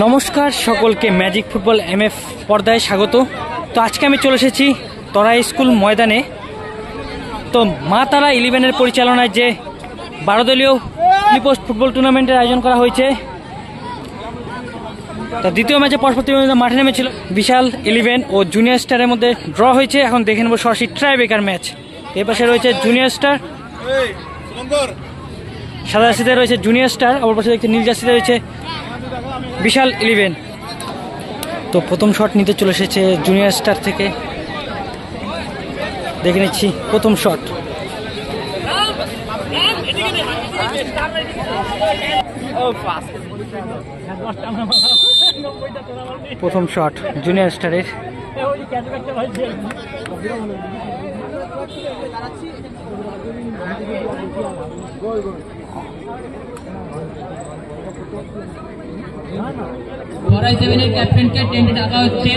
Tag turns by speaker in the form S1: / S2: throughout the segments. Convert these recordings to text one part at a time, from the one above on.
S1: নমস্কার সকলকে, magic football MF পর্দায় স্বাগত। তো আজকে আমি চলে এসেছি তরাই স্কুল ময়দানে। তো মা তারা 11-এর পরিচালনায় যে 12 দলীয় প্রিপোস্ট ফুটবল টুর্নামেন্টের আয়োজন করা হয়েছে। তো দ্বিতীয় ম্যাচে পরপর মাঠে নেমেছিল বিশাল 11 ও জুনিয়র স্টারের মধ্যে ড্র হয়েছে। এখন দেখে নেব সরাসরি ট্রাই ব্রেকার ম্যাচ। এর পাশে রয়েছে জুনিয়র স্টার, সাদা জার্সিতে রয়েছে জুনিয়র স্টার, অপর পাশে দেখতে নীল জার্সিতে রয়েছে বিশাল 11। তো প্রথম শট নিতে চলে এসেছে জুনিয়র স্টার থেকে, দেখে নিচ্ছি প্রথম শট। প্রথম শট জুনিয়র স্টারের।
S2: ক্যাপ্টেনকে টেন্টে ডাকা হচ্ছে।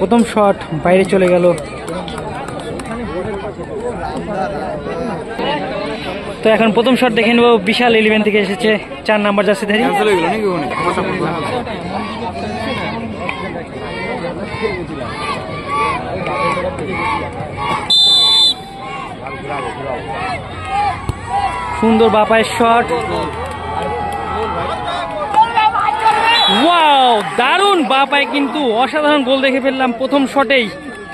S1: প্রথম শট বাইরে চলে গেল। তো এখন প্রথম শট দেখে নেব বিশাল 11 থেকে এসেছে 4 নাম্বার জার্সিধারী। সুন্দর বাপায়ের শট। ওয়াও, দারুণ বাপায়, কিন্তু অসাধারণ গোল দেখে ফেললাম প্রথম শটেই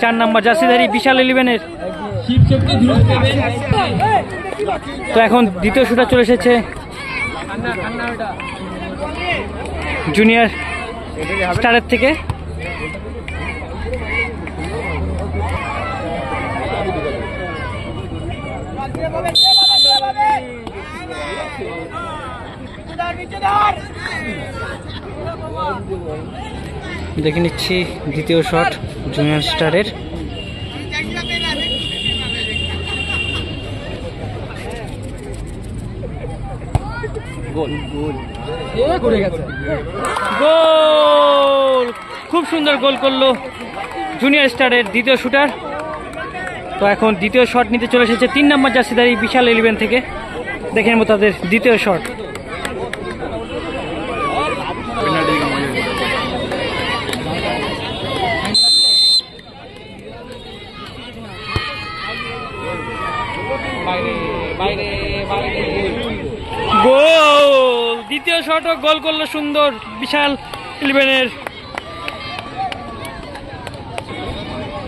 S1: 4 নাম্বার জার্সিধারী বিশাল 11-এর। তো এখন দ্বিতীয় শুটার চলে এসেছে জুনিয়র স্টারের থেকে। দেখে নিচ্ছি দ্বিতীয় শট জুনিয়র স্টারের। গোল, খুব সুন্দর গোল করলো জুনিয়র স্টারের দ্বিতীয় শুটার। তো এখন দ্বিতীয় শট নিতে চলে এসেছে 3 নাম্বার জার্সিধারী বিশাল 11 থেকে। দেখে নেব তাদের দ্বিতীয় শট। গোল, দ্বিতীয় শটও গোল করলো সুন্দর বিশাল 11-এর।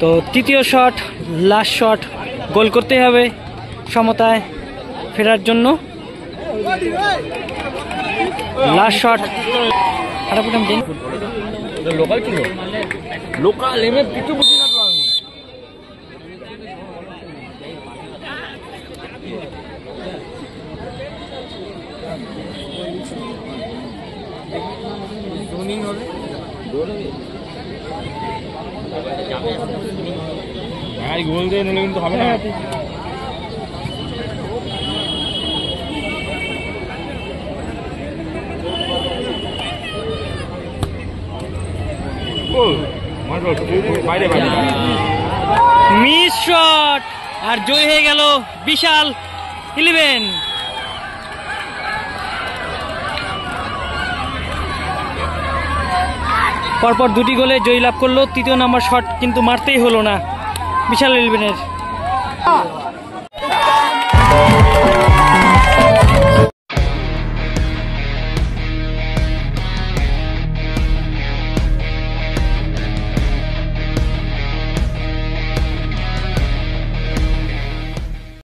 S1: তো তৃতীয় শট, লাস্ট শট, গোল করতে হবে সমতায় ফেরার জন্য। Last shot. লোকাল ছিল, লোকাল এমএ কিছু বুঝি না তো আমি। গোল দিয়ে নিলে কিন্তু হবে না। মিস শট, আর জয় হয়ে গেল বিশাল 11। পরপর দুটি গোলে জয়লাভ করলো। তৃতীয় নাম্বার শট কিন্তু মারতেই হলো না বিশাল 11-এর।